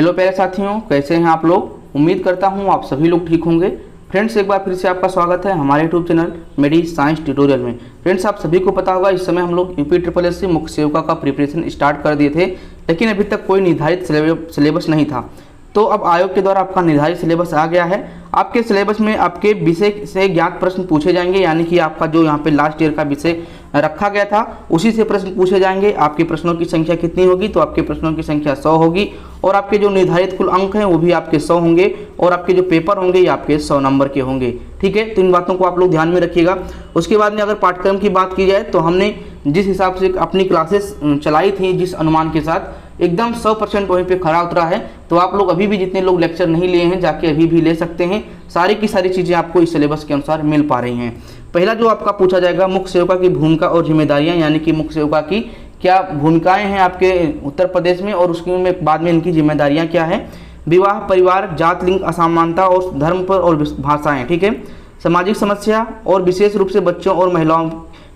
Hello प्यारे साथियों, कैसे हैं आप लोग। उम्मीद करता हूं आप सभी लोग ठीक होंगे। फ्रेंड्स, एक बार फिर से आपका स्वागत है हमारे यूट्यूब चैनल मेडी साइंस ट्यूटोरियल में। फ्रेंड्स, आप सभी को पता होगा इस समय हम लोग UPSSC मुख्य सेविका का प्रिपरेशन स्टार्ट कर दिए थे, लेकिन अभी तक कोई निर्धारित सिलेबस नहीं था। तो अब आयोग के द्वारा आपका निर्धारित सिलेबस आ गया है। आपके सिलेबस में आपके विषय से ज्ञात प्रश्न पूछे जाएंगे, यानी कि आपका जो यहाँ पे लास्ट ईयर का विषय रखा गया था उसी से प्रश्न पूछे जाएंगे। आपके प्रश्नों की संख्या कितनी होगी, तो आपके प्रश्नों की संख्या 100 होगी और आपके जो निर्धारित कुल अंक हैं वो भी आपके 100 होंगे और आपके जो पेपर होंगे ये आपके 100 नंबर के होंगे। ठीक है, तो इन बातों को आप लोग ध्यान में रखिएगा। उसके बाद में अगर पाठ्यक्रम की बात की जाए तो हमने जिस हिसाब से अपनी क्लासेस चलाई थी, जिस अनुमान के साथ एकदम 100% वहीं पे खरा उतरा है। तो आप लोग अभी भी जितने लोग लेक्चर नहीं लिए हैं जाके अभी भी ले सकते हैं। सारी की सारी चीज़ें आपको इस सिलेबस के अनुसार मिल पा रही हैं। पहला जो आपका पूछा जाएगा, मुख्य सेविका की भूमिका और जिम्मेदारियां, यानी कि मुख्य सेविका की क्या भूमिकाएं हैं आपके उत्तर प्रदेश में और उसके में बाद में इनकी जिम्मेदारियां क्या है। विवाह, परिवार, जात, लिंग असमानता और धर्म पर और भाषाएं। ठीक है, सामाजिक समस्या और विशेष रूप से बच्चों और महिलाओं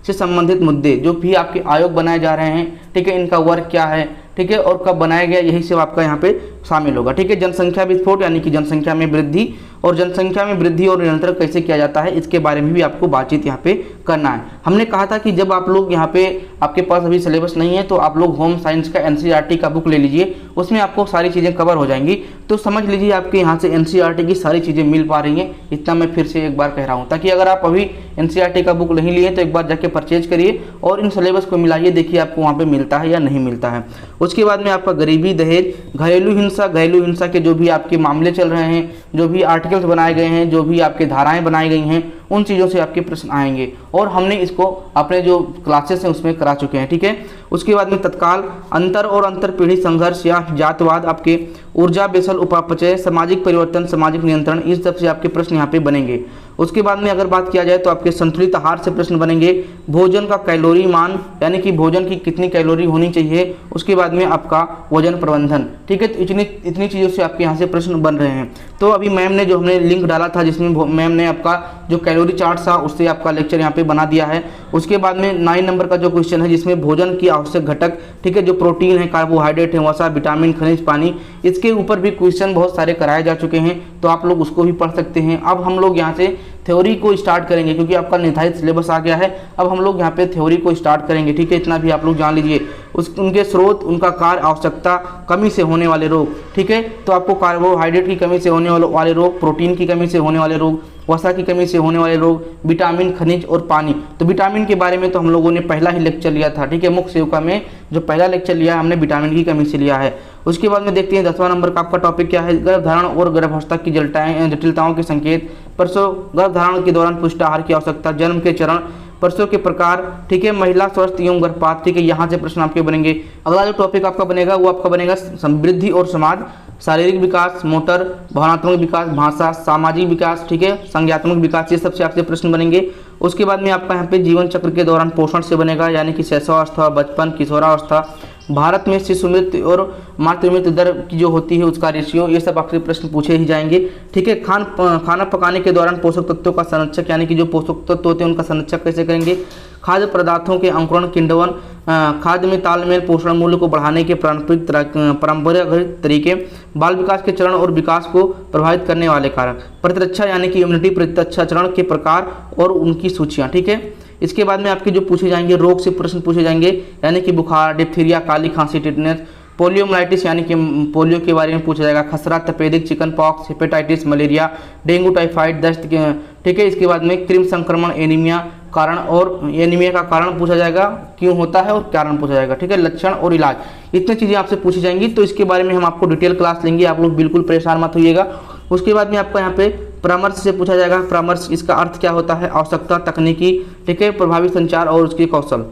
से संबंधित मुद्दे जो भी आपके आयोग बनाए जा रहे हैं। ठीक है, इनका वर्क क्या है, ठीक है, और कब बनाया गया, यही सब आपका यहाँ पे शामिल होगा। ठीक है, जनसंख्या विस्फोट यानी कि जनसंख्या में वृद्धि और जनसंख्या में वृद्धि और नियंत्रण कैसे किया जाता है, इसके बारे में भी आपको बातचीत यहाँ पे करना है। हमने कहा था कि जब आप लोग यहाँ पे आपके पास अभी सिलेबस नहीं है तो आप लोग होम साइंस का NCERT का बुक ले लीजिए, उसमें आपको सारी चीज़ें कवर हो जाएंगी। तो समझ लीजिए आपके यहाँ से NCERT की सारी चीज़ें मिल पा रही हैं। इतना मैं फिर से एक बार कह रहा हूँ, ताकि अगर आप अभी NCERT का बुक नहीं लिए तो एक बार जाके परचेज करिए और इन सिलेबस को मिलाइए, देखिए आपको वहाँ पे मिलता है या नहीं मिलता है। उसके बाद में आपका गरीबी, दहेज, घरेलू हिंसा के जो भी आपके मामले चल रहे हैं, जो भी आर्टिकल्स बनाए गए हैं, जो भी आपके धाराएं बनाई गई हैं, उन चीज़ों से आपके प्रश्न आएंगे और हमने इसको अपने जो क्लासेस हैं उसमें करा चुके हैं। ठीक है, उसके बाद में तत्काल, अंतर और अंतर पीढ़ी संघर्ष या जातवाद, आपके ऊर्जा बेसल उपापचय, सामाजिक परिवर्तन, सामाजिक नियंत्रण, इस सब से आपके प्रश्न यहाँ पे बनेंगे। उसके बाद में अगर बात किया जाए तो आपके संतुलित आहार से प्रश्न बनेंगे। भोजन का कैलोरी मान, यानी कि भोजन की कितनी कैलोरी होनी चाहिए। उसके बाद में आपका वजन प्रबंधन। ठीक है, तो इतनी चीज़ों से आपके यहाँ से प्रश्न बन रहे हैं। तो अभी मैम ने जो हमने लिंक डाला था जिसमें मैम ने आपका जो कैलोरी चार्ट था उससे आपका लेक्चर यहाँ पे बना दिया है। उसके बाद में 9 नंबर का जो क्वेश्चन है जिसमें भोजन की आवश्यक घटक, ठीक है, जो प्रोटीन है, कार्बोहाइड्रेट है, वसा, विटामिन, खनिज, पानी, इसके ऊपर भी क्वेश्चन बहुत सारे कराए जा चुके हैं, तो आप लोग उसको भी पढ़ सकते हैं। अब हम लोग यहाँ से थ्योरी को स्टार्ट करेंगे क्योंकि आपका निर्धारित सिलेबस आ गया है। अब हम लोग यहाँ पे थ्योरी को स्टार्ट करेंगे। ठीक है, इतना भी आप लोग जान लीजिए। उनके स्रोत, उनका कार्य, आवश्यकता, कमी से होने वाले रोग। ठीक है, तो आपको कार्बोहाइड्रेट की कमी से होने वाले रोग, प्रोटीन की कमी से होने वाले रोग, वसा की कमी से होने वाले रोग, विटामिन, खनिज और पानी। तो विटामिन के बारे में तो हम लोगों ने पहला ही लेक्चर लिया था। ठीक है, मुख्य सेविका में जो पहला लेक्चर लिया है हमने विटामिन की कमी से लिया है। उसके बाद में देखते हैं 10वां नंबर का आपका टॉपिक क्या है, गर्भधारण और गर्भावस्था की जटिलताओं के संकेत, प्रसव, गर्भधारण के दौरान पुष्ट आहार की आवश्यकता, जन्म के चरण, प्रसव के प्रकार। ठीक है, महिला स्वास्थ्य एवं गर्भपात। ठीक है, यहाँ से प्रश्न आपके बनेंगे। अगला जो टॉपिक आपका बनेगा वो आपका बनेगा समृद्धि और समाज, शारीरिक विकास, मोटर, भावनात्मक विकास, भाषा, सामाजिक विकास, ठीक है, संज्ञात्मक विकास, ये सबसे आपसे प्रश्न बनेंगे। उसके बाद में आपका यहाँ पे जीवन चक्र के दौरान पोषण से बनेगा, यानी कि शैशवावस्था, बचपन, किशोरावस्था, भारत में शिशु मृत्यु और मातृ मृत्यु दर की जो होती है उसका रेशियो, ये सब आपसे प्रश्न पूछे ही जाएंगे। ठीक है, खाना पकाने के दौरान पोषक तत्वों का संरक्षक, यानी कि जो पोषक तत्व होते हैं उनका संरक्षक कैसे करेंगे। खाद्य पदार्थों के अंकुरण, किण्वन, खाद्य में तालमेल, पोषण मूल्य को बढ़ाने के परंपरागत तरीके, बाल विकास के चरण और विकास को प्रभावित करने वाले कारक, प्रतिरक्षा यानी कि इम्यूनिटी प्रतिरक्षा चरण के प्रकार और उनकी सूचियाँ। ठीक है, इसके बाद में आपके जो पूछे जाएंगे रोग से प्रश्न पूछे जाएंगे, यानी कि बुखार, डिप्थीरिया, काली खांसी, टिटनेस, पोलियोमाइलिटिस यानी कि पोलियो के बारे में पूछा जाएगा, खसरा, तपेदिक, chicken pox, hepatitis, malaria, dengue, typhoid, दस्त। ठीक है, इसके बाद में कृमि संक्रमण, एनीमिया कारण और एनीमिया का कारण पूछा जाएगा, क्यों होता है और कारण पूछा जाएगा। ठीक है, लक्षण और इलाज, इतनी चीज़ें आपसे पूछी जाएंगी। तो इसके बारे में हम आपको डिटेल क्लास लेंगे, आप लोग बिल्कुल परेशान मत होइएगा। उसके बाद में आपका यहाँ पे परामर्श से पूछा जाएगा, परामर्श इसका अर्थ क्या होता है, आवश्यकता, तकनीकी, ठीक है, प्रभावी संचार और उसके कौशल।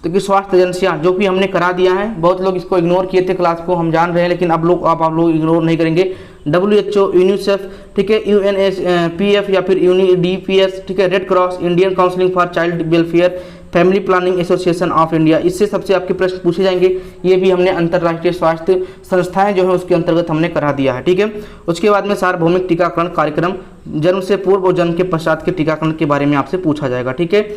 कि स्वास्थ्य एजेंसियाँ जो कि हमने करा दिया है, बहुत लोग इसको इग्नोर किए थे क्लास को, हम जान रहे हैं, लेकिन अब आप लोग इग्नोर नहीं करेंगे। WHO, यूनिसेफ, ठीक है, UNSPF या फिर UNDPS, ठीक है, red cross, Indian counselling for child welfare, family planning association of India, इससे सबसे आपके प्रश्न पूछे जाएंगे। ये भी हमने अंतर्राष्ट्रीय स्वास्थ्य संस्थाएं जो है उसके अंतर्गत हमने करा दिया है। ठीक है, उसके बाद में सार्वभौमिक टीकाकरण कार्यक्रम, जन्म से पूर्व और जन्म के पश्चात के टीकाकरण के बारे में आपसे पूछा जाएगा। ठीक है,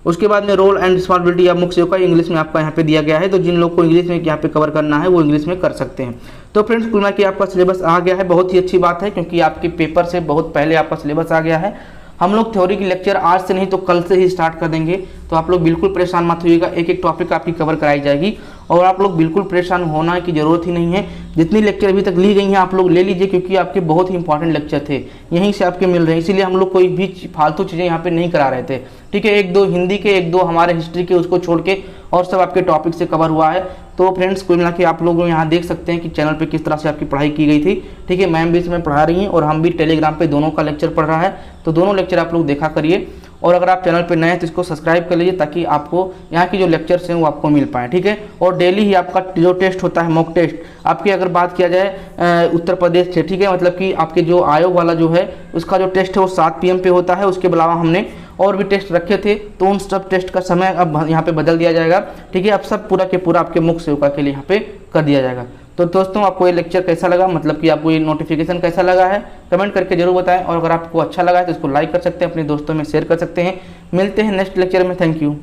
उसके बाद में रोल एंड रिस्पॉन्सिबिलिटी ऑफ मुख्य सेवक का इंग्लिश में आपका यहाँ पे दिया गया है, तो जिन लोग को इंग्लिश में यहाँ पे कवर करना है वो इंग्लिश में कर सकते हैं। तो फ्रेंड्स कुल मिला के आपका सिलेबस आ गया है, बहुत ही अच्छी बात है क्योंकि आपके पेपर से बहुत पहले आपका सिलेबस आ गया है। हम लोग थ्योरी की लेक्चर आज से नहीं तो कल से ही स्टार्ट कर देंगे, तो आप लोग बिल्कुल परेशान मत होइएगा, एक एक टॉपिक आपकी कवर कराई जाएगी और आप लोग बिल्कुल परेशान होना की ज़रूरत ही नहीं है। जितनी लेक्चर अभी तक ली गई हैं आप लोग ले लीजिए क्योंकि आपके बहुत ही इंपॉर्टेंट लेक्चर थे, यहीं से आपके मिल रहे हैं, इसीलिए हम लोग कोई भी फालतू चीज़ें यहाँ पे नहीं करा रहे थे। ठीक है, एक दो हिंदी के, एक दो हमारे हिस्ट्री के, उसको छोड़ के और सब आपके टॉपिक से कवर हुआ है। तो फ्रेंड्स कुल मिला के आप लोग यहाँ देख सकते हैं कि चैनल पे किस तरह से आपकी पढ़ाई की गई थी। ठीक है, मैम भी इसमें पढ़ा रही हैं और हम भी टेलीग्राम पे दोनों का लेक्चर पढ़ रहा है, तो दोनों लेक्चर आप लोग देखा करिए। और अगर आप चैनल पे नए हैं तो इसको सब्सक्राइब कर लीजिए ताकि आपको यहाँ की जो लेक्चर्स हैं वो आपको मिल पाए। ठीक है, और डेली ही आपका जो टेस्ट होता है मॉक टेस्ट, आपकी अगर बात किया जाए उत्तर प्रदेश से, ठीक है, मतलब कि आपके जो आयोग वाला जो है उसका जो टेस्ट है वो 7 PM पे होता है। उसके अलावा हमने और भी टेस्ट रखे थे, तो उन सब टेस्ट का समय अब यहाँ पे बदल दिया जाएगा। ठीक है, अब सब पूरा के पूरा आपके मुख्य सेवका के लिए यहाँ पे कर दिया जाएगा। तो दोस्तों आपको ये लेक्चर कैसा लगा, मतलब कि आपको ये नोटिफिकेशन कैसा लगा है, कमेंट करके जरूर बताएं। और अगर आपको अच्छा लगा है तो इसको लाइक कर सकते हैं, अपने दोस्तों में शेयर कर सकते हैं। मिलते हैं नेक्स्ट लेक्चर में, थैंक यू।